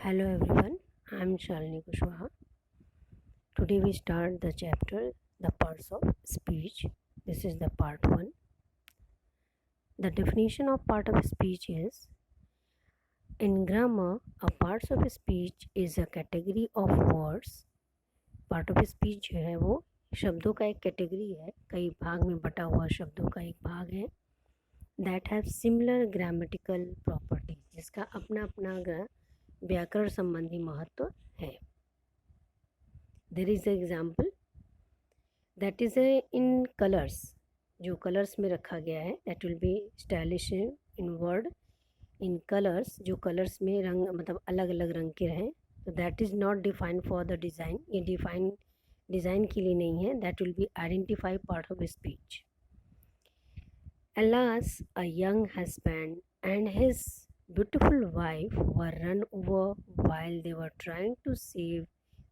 Hello everyone, I am Shalini Kushwaha. Today we start the chapter The Parts of Speech. This is the part 1. The definition of part of speech is in grammar, a parts of speech is a category of words. Part of speech जो है वो शब्दों का एक category है, कई भाग में बटा हुआ शब्दों का एक भाग है that have similar grammatical properties, जिसका अपना अपना व्याकरण संबंधी महत्व है. There is example that is in colours. जो कलर्स में रखा गया है that will be stylish in word. In colours, जो कलर्स में रंग मतलब अलग अलग रंग के हैं, तो that is not defined for the design. ये डिज़ाइन के लिए नहीं है. That will be identify part of speech. Alas, a young husband and his beautiful wife were run over while they were trying to save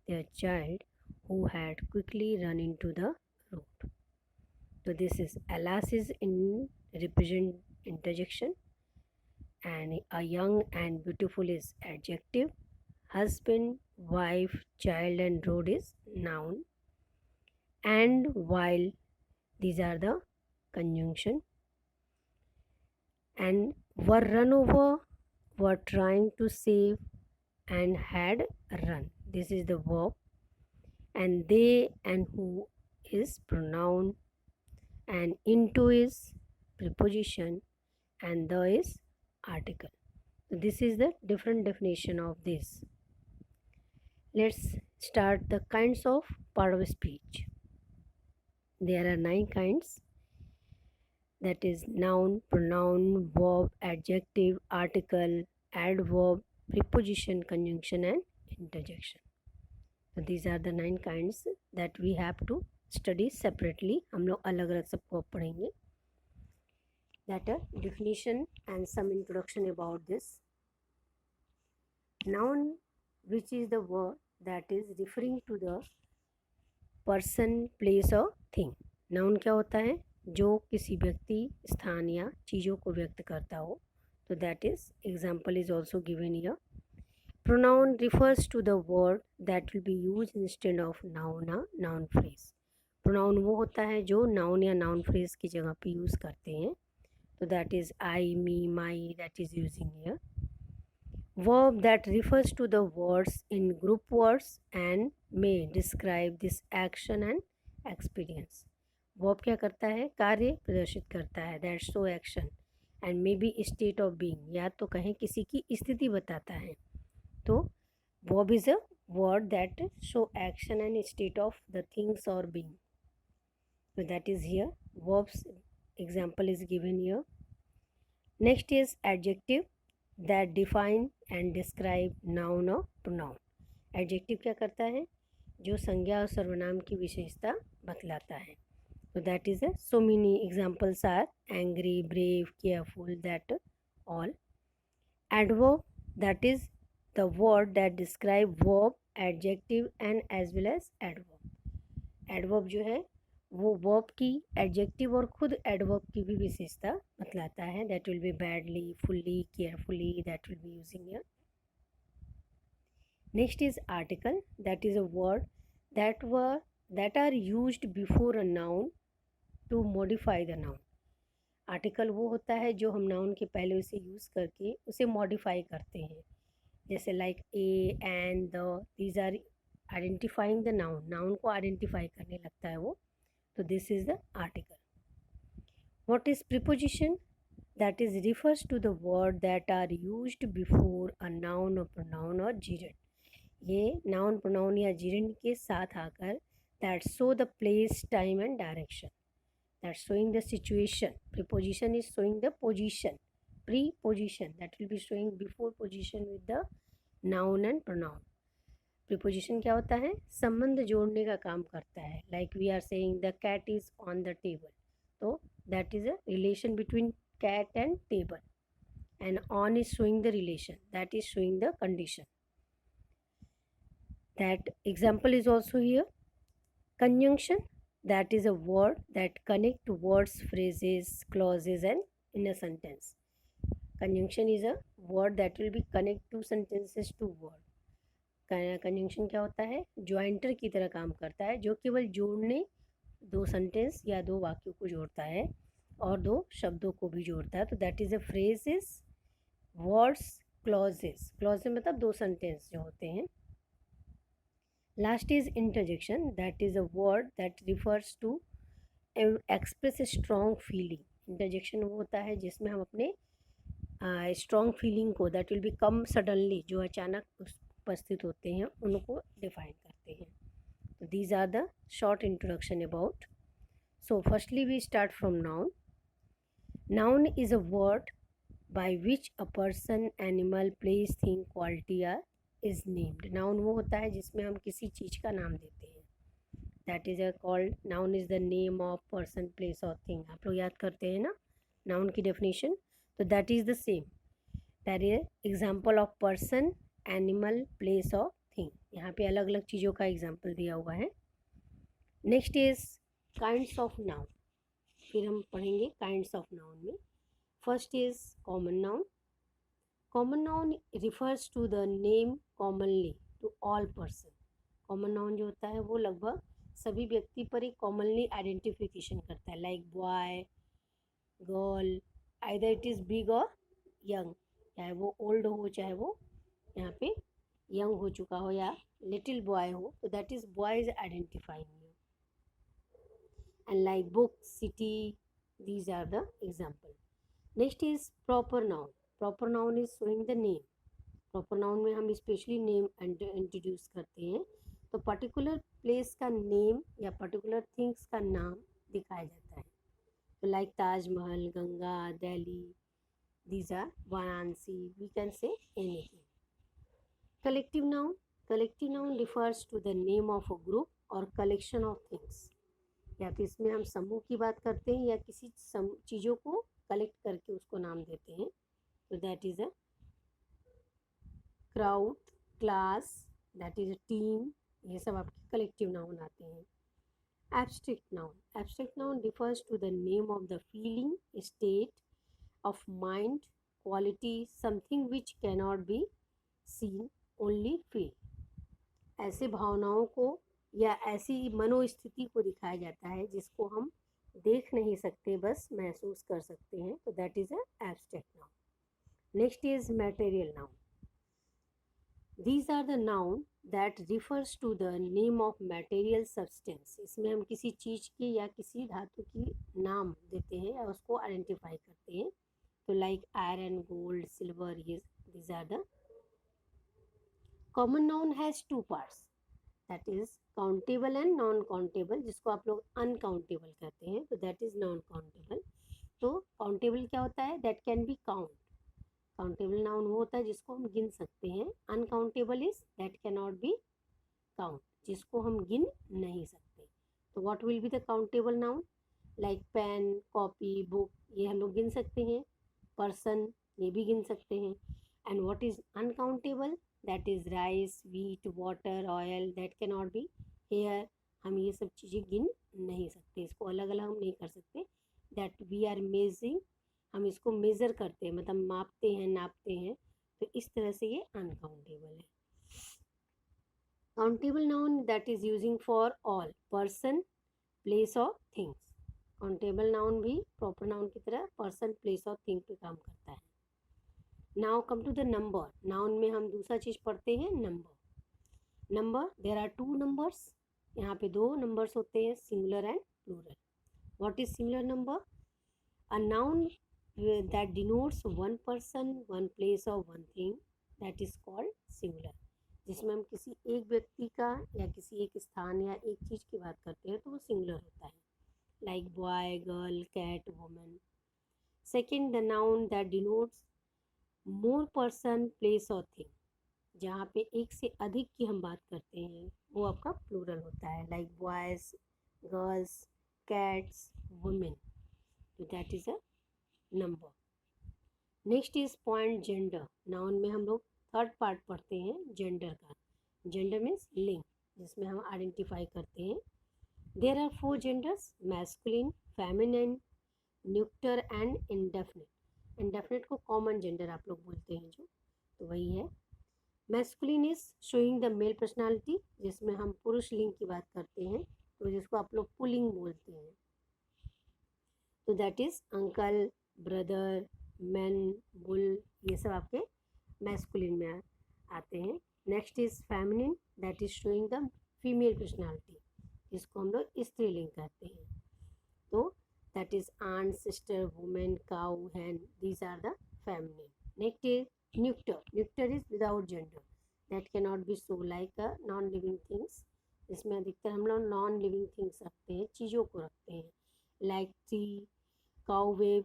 their child who had quickly run into the road. So this is alas is in represent interjection, and a young and beautiful is adjective. Husband, wife, child and road is noun, and while these are the conjunction. And were run over, were trying to save, and had run. This is the verb. And they and who is pronoun, and into is preposition, and the is article. So this is the different definition of this. Let's start the kinds of part of speech. There are 9 kinds. That is noun, pronoun, verb, adjective, article, adverb, preposition, conjunction and interjection. So these are the 9 kinds that we have to study separately. हम लोग अलग अलग सबको पढ़ेंगे. That a definition and some introduction about this. Noun, which is the word that is referring to the person, place or thing. Noun क्या होता है? जो किसी व्यक्ति, स्थान या चीज़ों को व्यक्त करता हो. तो that is example is also given here. Pronoun refers to the word that will be use instead of noun या नाउन फ्रेज. प्रोनाउन वो होता है जो नाउन या नाउन फ्रेज की जगह पे यूज़ करते हैं. तो that is I, me, my, that is using here. Verb that refers to the words in group words and may describe this action and experience. Verb क्या करता है? कार्य प्रदर्शित करता है. That show action and may be state of being, या तो कहें किसी की स्थिति बताता है. तो verb is a word that show action and state of the things और बीइंग. तो that is here. Verbs example is given here. Next is adjective that define and describe noun और प्रोनाउन. एडजेक्टिव क्या करता है? जो संज्ञा और सर्वनाम की विशेषता बतलाता है. So that is so many examples are angry, brave, careful, that all. Adverb, that is the word that describe verb, adjective and as well as adverb. Adverb जो है वो verb की, adjective और खुद adverb की भी विशेषता बतलाता है. That will be badly, fully, carefully, that will be using here. Next is article, that is a word that are used before a noun to modify the noun. Article वो होता है जो हम नाउन के पहले उसे यूज़ करके उसे मॉडिफाई करते हैं. जैसे like a, and, the, these are identifying the noun. Noun को आइडेंटिफाई करने लगता है वो. तो this is the article. What is preposition? That is refers to the word that are used before a noun और प्रोनाउन और gerund. ये noun, pronoun या जीरेंड के साथ आकर that show the place, time and direction. That's showing the situation. Preposition is showing the position. Preposition, that will be showing before position with the noun and pronoun. Preposition क्या होता है? संबंध जोड़ने का काम करता है. Like we are saying the cat is on the table. So that is a relation between cat and table. And on is showing the relation. That is showing the condition. That example is also here. Conjunction, that is a word that connect words, phrases, clauses and in a sentence. Conjunction is a word that will be connect to sentences to word. Conjunction क्या होता है? ज्वाइंटर की तरह काम करता है, जो केवल जोड़ने, दो सेंटेंस या दो वाक्यों को जोड़ता है और दो शब्दों को भी जोड़ता है। तो that is a phrases, words, clauses. Clause मतलब दो सेंटेंस जो होते हैं। Last is interjection, that is a word that refers to express a strong feeling. Interjection वो होता है जिसमें हम अपने स्ट्रॉन्ग फीलिंग को, that will be come suddenly, जो अचानक उपस्थित होते हैं, उनको डिफाइन करते हैं। तो these are the short introduction about. So firstly we start from noun. Noun is a word by which a person, animal, place, thing, quality are is named। Noun वो होता है जिसमें हम किसी चीज़ का नाम देते हैं। That is a called, noun is the name of person, place और थिंग। आप लोग याद करते हैं ना नाउन की डेफिनेशन, तो that is the same. That is example of person, animal, place और थिंग। यहाँ पे अलग अलग चीज़ों का एग्जाम्पल दिया हुआ है। Next is kinds of noun. फिर हम पढ़ेंगे काइंड्स ऑफ नाउन में। First is common noun. Common noun refers to the name commonly to all person. Common noun जो होता है वो लगभग सभी व्यक्ति पर एक कॉमनली आइडेंटिफिकेशन करता है, like boy, girl, either it is big और यंग, चाहे वो ओल्ड हो, चाहे वो यहाँ पे यंग हो चुका हो या लिटिल बॉय हो, तो that is boy is identifying you. And like book, city, these are the example. Next is proper noun. Proper noun is showing the name. Proper noun में हम स्पेशली नेम इंट्रोड्यूस करते हैं, तो particular place का name या particular things का नाम दिखाया जाता है। तो like Taj Mahal, Ganga, Delhi, these are Varanasi, we can say anything. Collective noun. Collective noun refers to the name of a group और कलेक्शन ऑफ थिंग्स। या तो इसमें हम समूह की बात करते हैं या किसी चीज़ों को कलेक्ट करके उसको नाम देते हैं। तो that is a crowd, class, that is a team, ये सब आपके कलेक्टिव नाउन आते हैं। Abstract noun. Abstract noun refers to the name of the feeling, state of mind, quality, something which cannot be seen, only feel. ऐसे भावनाओं को या ऐसी मनोस्थिति को दिखाया जाता है जिसको हम देख नहीं सकते, बस महसूस कर सकते हैं। तो that is a abstract noun. Next is material noun. These are the noun that refers to the name of material substance। इसमें हम किसी चीज़ की या किसी धातु की नाम देते हैं या उसको आइडेंटिफाई करते हैं। तो लाइक आयरन, गोल्ड, सिल्वर, ये these are the common noun has two parts, that is countable and non countable, जिसको आप लोग अनकाउंटेबल कहते हैं। तो दैट इज नॉन काउंटेबल। तो काउंटेबल क्या होता है? That can be count. Countable noun वो होता है जिसको हम गिन सकते हैं। Uncountable is that can not be count, जिसको हम गिन नहीं सकते। तो what will be the countable noun? Like pen, copy, book, ये हम लोग गिन सकते हैं। पर्सन, ये भी गिन सकते हैं। And what is uncountable? That is rice, wheat, water, oil, that can not be here. हम ये सब चीज़ें गिन नहीं सकते, इसको अलग अलग हम नहीं कर सकते। दैट वी आर मेजरिंग, हम इसको मेज़र करते हैं, मतलब मापते हैं, नापते हैं। तो इस तरह से ये अनकाउंटेबल है। Countable noun that is using for all person, place और थिंग्स। काउंटेबल नाउन भी प्रॉपर नाउन की तरह पर्सन, प्लेस और थिंग पे काम करता है। Now come to the number. Noun में हम दूसरा चीज़ पढ़ते हैं, number. Number, there are two numbers. यहाँ पे दो नंबर्स होते हैं, singular and plural. What is singular number? A noun that denotes one person, one place or one thing, that is called singular। जिसमें हम किसी एक व्यक्ति का या किसी एक स्थान या एक चीज़ की बात करते हैं तो वो सिंगुलर होता है, like boy, girl, cat, woman. Second, the noun that denotes more person, place और थिंग। जहाँ पे एक से अधिक की हम बात करते हैं वो आपका प्लूरल होता है, like boys, girls, cats, women. तो that is a number. Next is point gender. Noun में हम लोग थर्ड पार्ट पढ़ते हैं जेंडर का। जेंडर मीन्स लिंग, जिसमें हम आइडेंटिफाई करते हैं। There are 4 genders, masculine, feminine, neuter and indefinite. Indefinite को कॉमन जेंडर आप लोग बोलते हैं जो, तो वही है। Masculine is showing the male personality, जिसमें हम पुरुष लिंग की बात करते हैं, तो जिसको आप लोग पुलिंग बोलते हैं, तो that is uncle, brother, man, bull, ये सब आपके मैस्कुलिन में आते हैं। Next is feminine, that is showing the female personality, जिसको हम लोग स्त्रीलिंग कहते हैं, तो that is aunt, sister, women, cow, hen, these are the feminine. Next is neuter, neuter is without gender, that can not be so like a non living things, जिसमें अधिकतर हम लोग नॉन लिविंग थिंग्स रखते हैं, चीज़ों को रखते हैं, like tree, cobweb,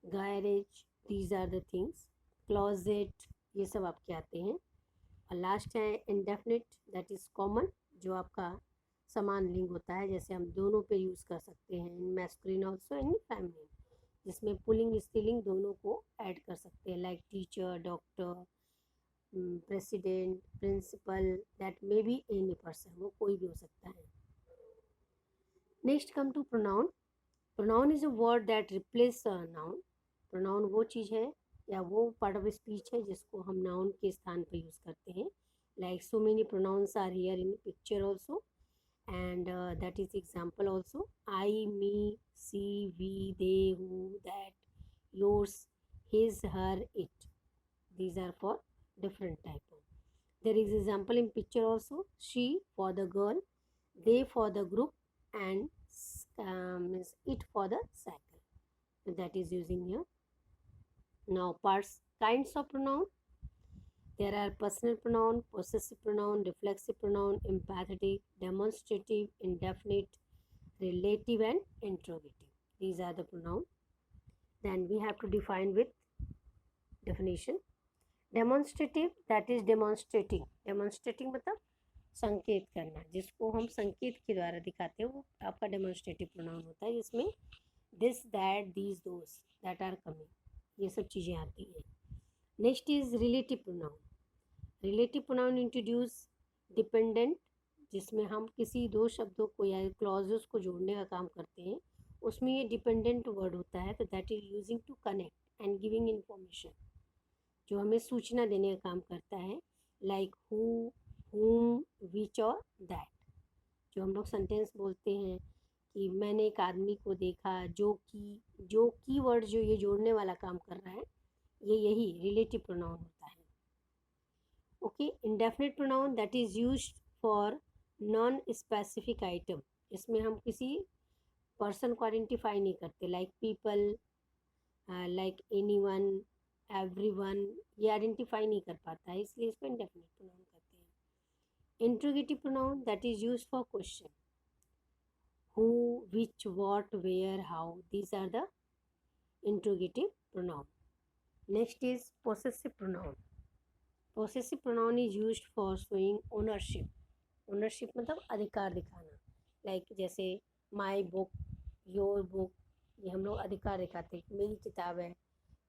garage, these are the things, closet, ये सब आपके आते हैं। और लास्ट है इंडेफिनिट, दैट इज कॉमन, जो आपका समान लिंग होता है, जैसे हम दोनों पे यूज़ कर सकते हैं, in masculine also in feminine, जिसमें पुलिंग स्त्रीलिंग दोनों को ऐड कर सकते हैं, like teacher, doctor, president, principal, that may be any person, वो कोई भी हो सकता है। Next come to pronoun. Pronoun is a word that replace a noun. Pronoun वो चीज़ है या वो पार्ट ऑफ स्पीच है जिसको हम नाउन के स्थान पर यूज़ करते हैं, like so many pronouns are here in picture also, and that is example also, I, me, she, we, they, who, that, yours, his, her, it, these are for different type of. There is example in picture also, she for the girl, they for the group, and it for the cycle, so that is using here. Now parts, kinds of pronoun. There are personal pronoun, possessive pronoun, reflexive pronoun, empathetic, demonstrative, indefinite, relative, and interrogative. These are the pronouns. Then we have to define with definition. Demonstrative, that is demonstrating. Demonstrating मतलब संकेत करना, जिसको हम संकेत के द्वारा दिखाते हैं, वो आपका डेमोन्स्ट्रेटिव प्रोनाउन होता है, जिसमें this, that, these, those, that are coming, ये सब चीज़ें आती हैं। Next is relative pronoun. Relative pronoun introduce dependent, जिसमें हम किसी दो शब्दों को या क्लॉजेस को जोड़ने का काम करते हैं, उसमें ये डिपेंडेंट वर्ड होता है, तो that is using to connect and giving information, जो हमें सूचना देने का काम करता है, लाइक हु, whom, which और दैट। जो हम लोग सेंटेंस बोलते हैं कि मैंने एक आदमी को देखा, जो की वर्ड जो ये जोड़ने वाला काम कर रहा है, ये यही रिलेटिव प्रोनाउन होता है। Okay, indefinite pronoun, that is used for non specific item, इसमें हम किसी पर्सन को आइडेंटिफाई नहीं करते, like people, like anyone, everyone, ये आइडेंटिफाई नहीं कर पाता है, इसलिए इसको इंडेफिनिट प्रोनाउन कहते हैं। Interrogative pronoun, that is used for question, who, which, what, where, how, these are the interrogative pronoun. Next is possessive pronoun. Possessive pronoun is used for showing ownership. Ownership मतलब अधिकार दिखाना, like जैसे my book, your book, ये हम लोग अधिकार दिखाते हैं, मेरी किताब है,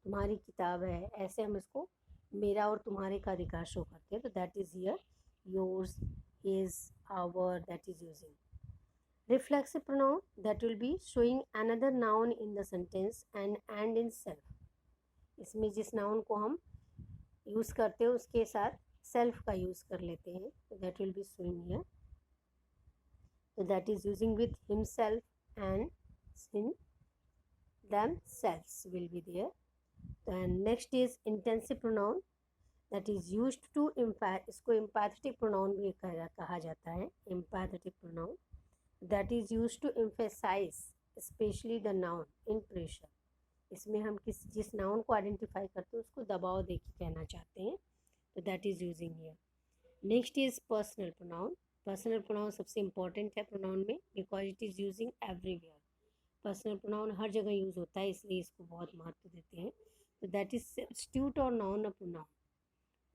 तुम्हारी किताब है, ऐसे हम इसको मेरा और तुम्हारे का अधिकार शो करते हैं, तो that is here yours, his, our, that is using. Reflexive pronoun, that will be showing another noun in the sentence and in self. इसमें जिस noun को हम यूज़ करते हैं उसके साथ self का यूज़ कर लेते हैं, तो that will be showing here. So that is using with himself and in themselves will be there. And next is intensive pronoun, that is used to इसको empathetic pronoun भी कहा जाता है, empathetic pronoun, that is used to emphasize especially the noun in pressure. इसमें हम जिस noun को identify करते हैं उसको दबाव दे के कहना चाहते हैं, तो that is using here. Next is personal pronoun. Personal pronoun सबसे important है pronoun में, because it is using everywhere. Personal pronoun हर जगह यूज़ होता है, इसलिए इसको बहुत महत्व देते हैं, तो that is substitute और noun और pronoun,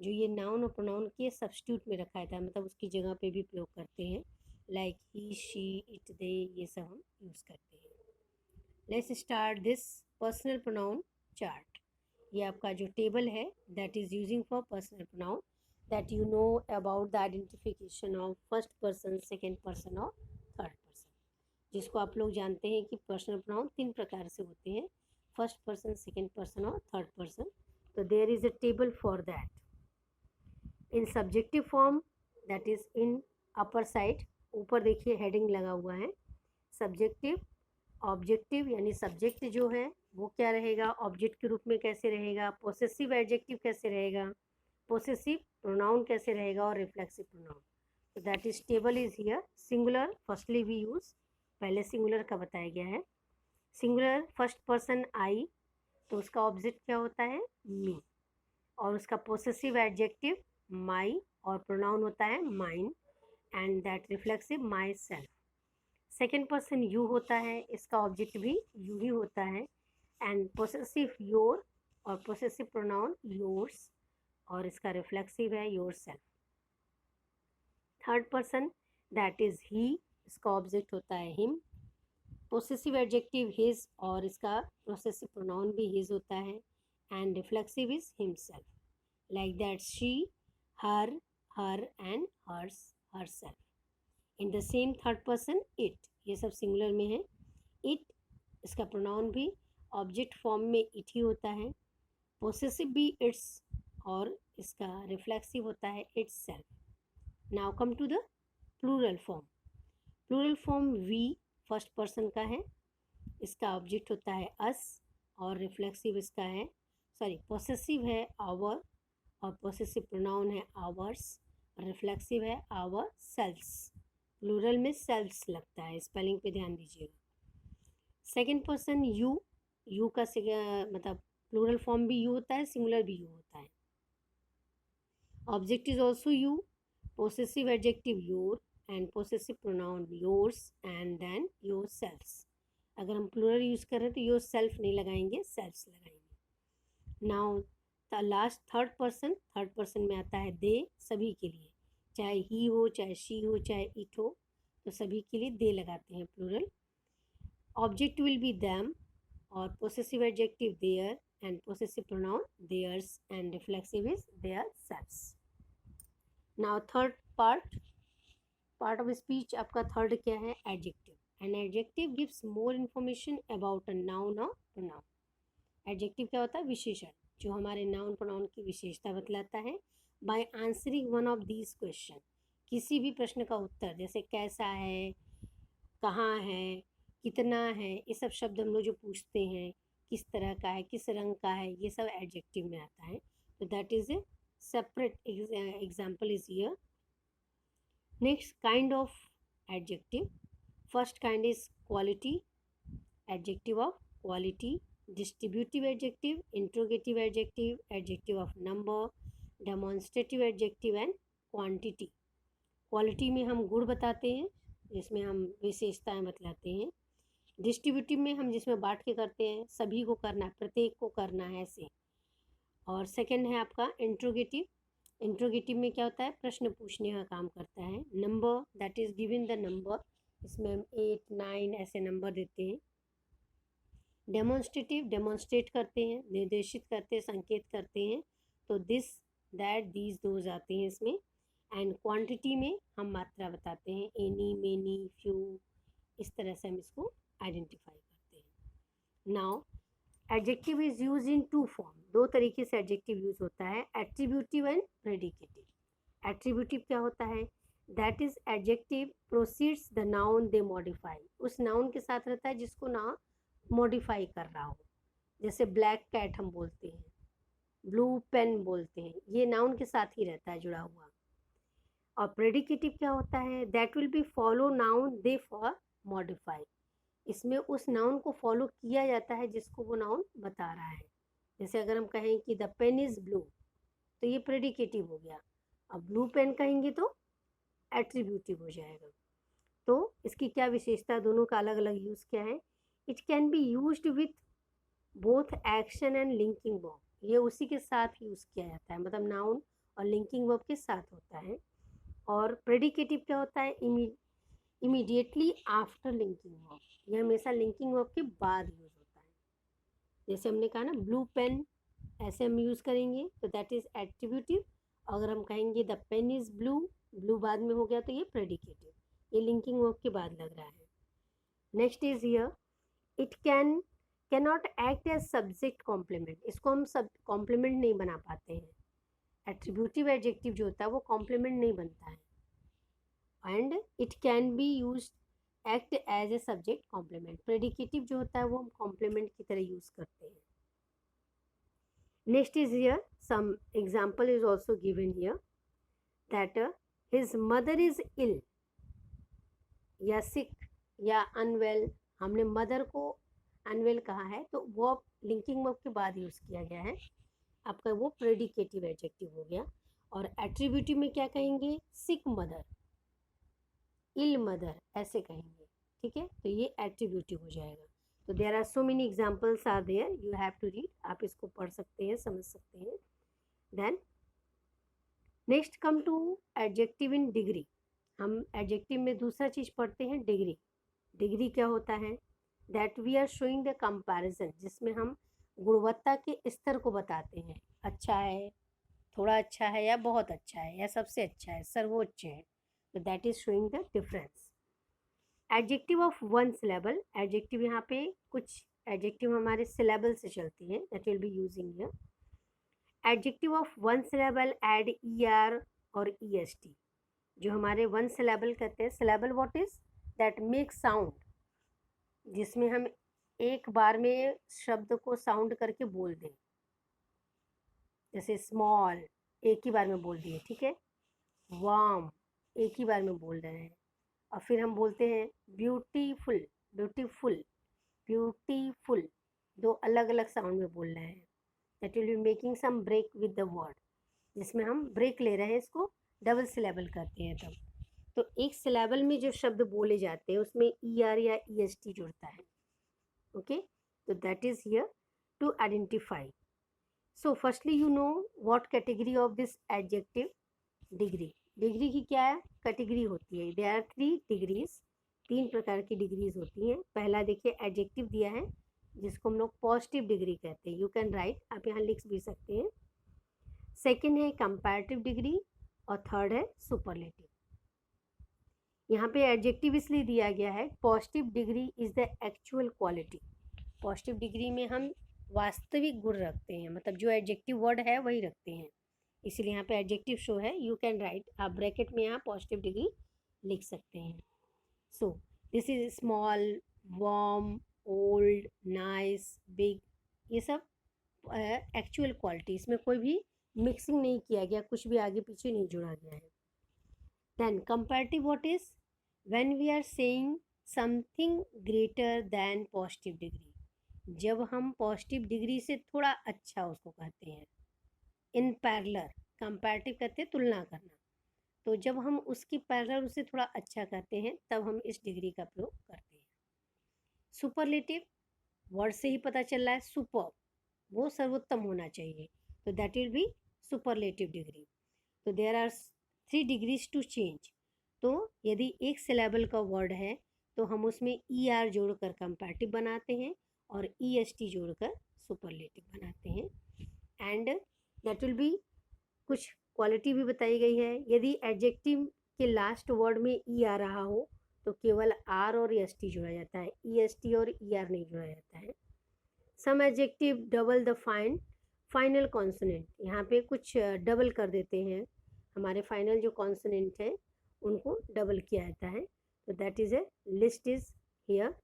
जो ये noun और pronoun के substitute में रखा था, मतलब उसकी जगह पे भी प्रयोग करते हैं, लाइक ही, शी, इट, दे, ये सब हम यूज़ करते हैं। Let's start this personal pronoun chart. ये आपका जो टेबल है, that is using for personal pronoun, that you know about the identification of first person, second person और थर्ड पर्सन, जिसको आप लोग जानते हैं कि पर्सनल प्रोनाउन 3 प्रकार से होते हैं। फर्स्ट पर्सन, सेकेंड पर्सन और थर्ड पर्सन. तो there is a table for that. In subjective form that is in upper side, ऊपर देखिए हेडिंग लगा हुआ है. सब्जेक्टिव, ऑब्जेक्टिव, यानी सब्जेक्ट जो है वो क्या रहेगा, ऑब्जेक्ट के रूप में कैसे रहेगा, पोसेसिव एडजेक्टिव कैसे रहेगा, पोसेसिव प्रोनाउन कैसे रहेगा और रिफ्लेक्सिव प्रोनाउन. तो that is table is here. Singular firstly we use, पहले सिंगुलर का बताया गया है. सिंगुलर फर्स्ट पर्सन आई, तो उसका ऑब्जेक्ट क्या होता है, मी, और उसका पोसेसिव एडजेक्टिव माई, और प्रोनाउन होता है mine, and that reflexive my self. Second person you होता है, इसका ऑब्जेक्ट भी यू ही होता है, एंड पोसेसिव योर, और पोसेसिव प्रोनाउन योर्स, और इसका रिफ्लेक्सिव है your self. Third person that is he, इसका ऑब्जेक्ट होता है हिम, पोसेसिव एडजेक्टिव हिज, और इसका पोसेसिव प्रोनाउन भी हिज होता है, and reflexive is himself. Like that she, her, her and hers, herself. In the same third person it, ये सब सिंगुलर में है. इट, इसका प्रोनाउन भी ऑब्जेक्ट फॉर्म में इट ही होता है, पोसेसिव भी इट्स, और इसका रिफ्लेक्सिव होता है itself. Now come to the plural form. Plural form we first person का है, इसका ऑब्जेक्ट होता है अस, और रिफ्लेक्सिव इसका है, सॉरी पोसेसिव है आवर, और पोसेसिव प्रोनाउन है आवर्स, रिफ्लेक्सिव है आवर सेल्फ्स. प्लूरल में सेल्फ्स लगता है, स्पेलिंग पे ध्यान दीजिएगा. सेकेंड पर्सन यू, यू का मतलब प्लूरल फॉर्म भी यू होता है, सिंगुलर भी यू होता है. Object is also you, possessive adjective your, and possessive pronoun yours, and then yourselves. अगर हम प्लूरल यूज कर रहे हैं तो योर सेल्फ नहीं लगाएंगे, सेल्फ्स लगाएंगे. Now the last third person में आता है दे, सभी के लिए, चाहे ही हो, चाहे शी हो, चाहे इट हो, तो सभी के लिए दे लगाते हैं plural. Object will be them, और possessive adjective their, and possessive pronoun theirs, and reflexive is their selves. Now third part of speech आपका थर्ड क्या है, adjective. An adjective gives more information about a noun और pronoun. Adjective क्या होता है, विशेषण, जो हमारे नाउन प्रोनाउन की विशेषता बतलाता है. By answering one of these question, किसी भी प्रश्न का उत्तर, जैसे कैसा है, कहाँ है, कितना है, ये सब शब्द हम लोग जो पूछते हैं, किस तरह का है, किस रंग का है, ये सब एडजेक्टिव में आता है. तो that is A separate example is here. Next kind of adjective. First kind is quality, adjective of quality. Distributive adjective, interrogative adjective, adjective of number, demonstrative adjective and quantity. Quality में हम गुण बताते हैं, जिसमें हम विशेषताएं बतलाते हैं. डिस्ट्रीब्यूटिव में हम जिसमें बांट के करते हैं, सभी को करना है, प्रत्येक को करना है, ऐसे. और सेकंड है आपका इंट्रोगेटिव. इंट्रोगेटिव में क्या होता है, प्रश्न पूछने का काम करता है. Number, that is given the number, इसमें हम 8, 9 ऐसे नंबर देते हैं. डेमोन्स्ट्रेटिव, डेमोन्स्ट्रेट करते हैं, निर्देशित करते हैं, संकेत करते हैं. तो दिस, दैट, दीज, दोज आते हैं इसमें. एंड क्वांटिटी में हम मात्रा बताते हैं, एनी, मेनी, फ्यू, इस तरह से हम इसको आइडेंटिफाई करते हैं. Now adjective is use in two form, दो तरीके से एडजेक्टिव यूज होता है, एट्रीब्यूटिव एंड प्रेडिकेटिव. एट्रीब्यूटिव क्या होता है, that is adjective proceeds the noun they modify, उस नाउन के साथ रहता है जिसको ना मॉडिफाई कर रहा हो. जैसे ब्लैक कैट हम बोलते हैं, ब्लू पेन बोलते हैं, ये नाउन के साथ ही रहता है जुड़ा हुआ. और प्रेडिकेटिव क्या होता है, that will B follow noun they for modify, इसमें उस नाउन को फॉलो किया जाता है जिसको वो नाउन बता रहा है. जैसे अगर हम कहें कि द पेन इज ब्लू, तो ये प्रेडिकेटिव हो गया. अब ब्लू पेन कहेंगे तो एट्रीब्यूटिव हो जाएगा. तो इसकी क्या विशेषता, दोनों का अलग अलग यूज क्या है. It can be used with both action and linking verb, ये उसी के साथ यूज किया जाता है, मतलब नाउन और लिंकिंग वर्ब के साथ होता है. और प्रेडिकेटिव क्या होता है, इमीडिएटली आफ्टर लिंकिंग वर्ब, ये हमेशा लिंकिंग वर्ब के बाद यूज होता है. जैसे हमने कहा ना ब्लू पेन, ऐसे हम यूज करेंगे तो दैट इज एट्रीब्यूटिव. अगर हम कहेंगे the pen is blue, blue बाद में हो गया तो ये प्रेडिकेटिव, ये लिंकिंग वर्ब के बाद लग रहा है. Next is here, it can cannot act as subject complement, इसको हम सब कॉम्प्लीमेंट नहीं बना पाते हैं। एट्रीब्यूटिव एडजेक्टिव जो होता है वो कॉम्प्लीमेंट नहीं बनता है। And it can be use act as a subject complement, predicative जो होता है वो हम कॉम्प्लीमेंट की तरह यूज करते हैं। Next is here some example is also given here that his mother is ill, या सिक या अनवेल, हमने मदर को अनवेल कहा है तो वर्ब लिंकिंग वर्ब के बाद यूज किया गया है, आपका वो प्रेडिकेटिव एडजेक्टिव हो गया। और एट्रीब्यूटिव में क्या कहेंगे, सिक मदर, इल मदर, ऐसे कहेंगे, ठीक है, तो ये एट्रीब्यूटिव हो जाएगा। तो there are so many examples are there, you have to read, आप इसको पढ़ सकते हैं, समझ सकते हैं। Then next come to adjective in degree. हम एडजेक्टिव में दूसरा चीज पढ़ते हैं डिग्री। डिग्री क्या होता है, that we are showing the comparison, जिसमें हम गुणवत्ता के स्तर को बताते हैं, अच्छा है, थोड़ा अच्छा है, या बहुत अच्छा है, या सबसे अच्छा है, सर्वोच्च है, तो that is showing the difference. Adjective of one syllable, adjective यहाँ पे कुछ एडजेक्टिव हमारे सिलेबल से चलती हैं, that will be using here. Adjective of one syllable add ER और EST, जो हमारे वन सिलेबल कहते हैं, syllable what is that make sound, जिसमें हम एक बार में शब्द को साउंड करके बोल दें, जैसे स्मॉल एक ही बार में बोल दिए, ठीक है, वार्म एक ही बार में बोल रहे हैं, और फिर हम बोलते हैं ब्यूटीफुल, ब्यूटीफुल, ब्यूटीफुल, दो अलग अलग साउंड में बोल रहे हैं, that will be making some break with the word, जिसमें हम ब्रेक ले रहे हैं, इसको डबल सिलेबल करते हैं तब। तो एक सिलेबल में जो शब्द बोले जाते हैं उसमें ER या EST जुड़ता है, ओके, तो that is here to identify. So firstly you know what category of this adjective, degree. Degree की क्या कैटेगरी होती है, देयर आर 3 डिग्रीज, 3 प्रकार की डिग्रीज होती हैं। पहला देखिए एडजेक्टिव दिया है जिसको हम लोग पॉजिटिव डिग्री कहते हैं, यू कैन राइट, आप यहाँ लिख भी सकते हैं। सेकेंड है कंपैरेटिव डिग्री, और थर्ड है सुपरलेटिव। यहाँ पे एडजेक्टिव इसलिए दिया गया है, positive degree is the actual quality, positive degree में हम वास्तविक गुण रखते हैं, मतलब जो एडजेक्टिव वर्ड है वही रखते हैं, इसलिए यहाँ पे एडजेक्टिव शो है, यू कैन राइट, आप ब्रैकेट में यहाँ पॉजिटिव डिग्री लिख सकते हैं। So this is small, warm, old, nice, big, ये सब एक्चुअल क्वालिटी, इसमें कोई भी मिक्सिंग नहीं किया गया, कुछ भी आगे पीछे नहीं जुड़ा गया है। Then comparative what is, when we are saying something greater than positive degree, जब हम पॉजिटिव डिग्री से थोड़ा अच्छा उसको कहते हैं, इन पैरेलल, कंपैरेटिव कहते हैं तुलना करना, तो जब हम उसकी पैरेलल उसे थोड़ा अच्छा कहते हैं तब हम इस डिग्री का प्रयोग करते हैं। सुपरलेटिव, वर्ड से ही पता चल रहा है, सुपर, वो सर्वोत्तम होना चाहिए, तो that will be superlative degree. तो there are 3 degrees to change, तो यदि एक सिलेबल का वर्ड है तो हम उसमें ER जोड़कर कंपैरेटिव बनाते हैं और EST जोड़कर सुपरलेटिव बनाते हैं। एंड दैट विल बी, कुछ क्वालिटी भी बताई गई है, यदि एडजेक्टिव के लास्ट वर्ड में E आ रहा हो तो केवल R और ST जोड़ा जाता है, EST और ER नहीं जोड़ा जाता है। Some adjective double the final consonant, यहाँ पे कुछ डबल कर देते हैं, हमारे फाइनल जो कॉन्सोनेंट है उनको डबल किया जाता है, तो that is a list is here.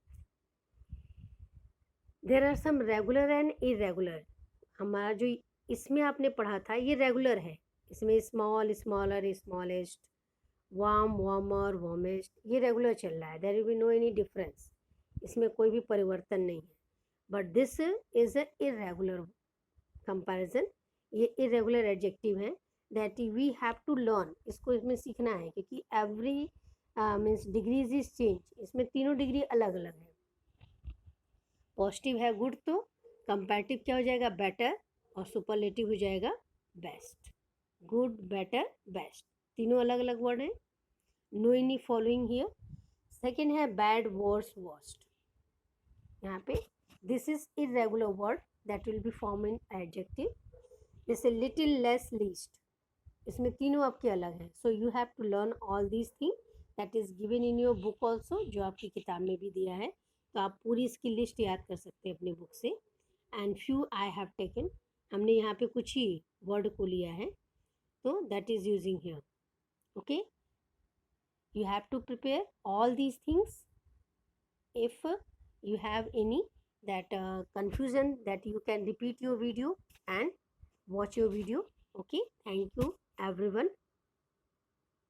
There are some regular and irregular, हमारा जो इसमें आपने पढ़ा था ये रेगुलर है, इसमें small, smaller, smallest, warm, warmer, warmest, ये रेगुलर चल रहा है, there will be no any difference, इसमें कोई भी परिवर्तन नहीं है। But this is a irregular comparison, ये इरेगुलर एडजेक्टिव है, that we have to learn, इसको इसमें सीखना है, क्योंकि every means degrees is change, इसमें तीनों डिग्री अलग अलग है। पॉजिटिव है गुड, तो कंपैरेटिव क्या हो जाएगा, बेटर, और सुपरलेटिव हो जाएगा बेस्ट। गुड, बेटर, बेस्ट, तीनों अलग अलग वर्ड हैं, no any following here. Second है बैड, वर्स, वर्स्ट, यहाँ पे this is irregular word that will be form in adjective, जैसे लिटिल, लेस, लीस्ट, इसमें तीनों आपके अलग हैं, so you have to learn all these thing, that is given in your book also, जो आपकी किताब में भी दिया है, तो आप पूरी इसकी लिस्ट याद कर सकते हैं अपने बुक से. And few I have taken, हमने यहाँ पे कुछ ही वर्ड को लिया है, तो that is using here. Okay, you have to prepare all these things. If you have any that confusion, that you can repeat your video and watch your video. Okay, thank you everyone.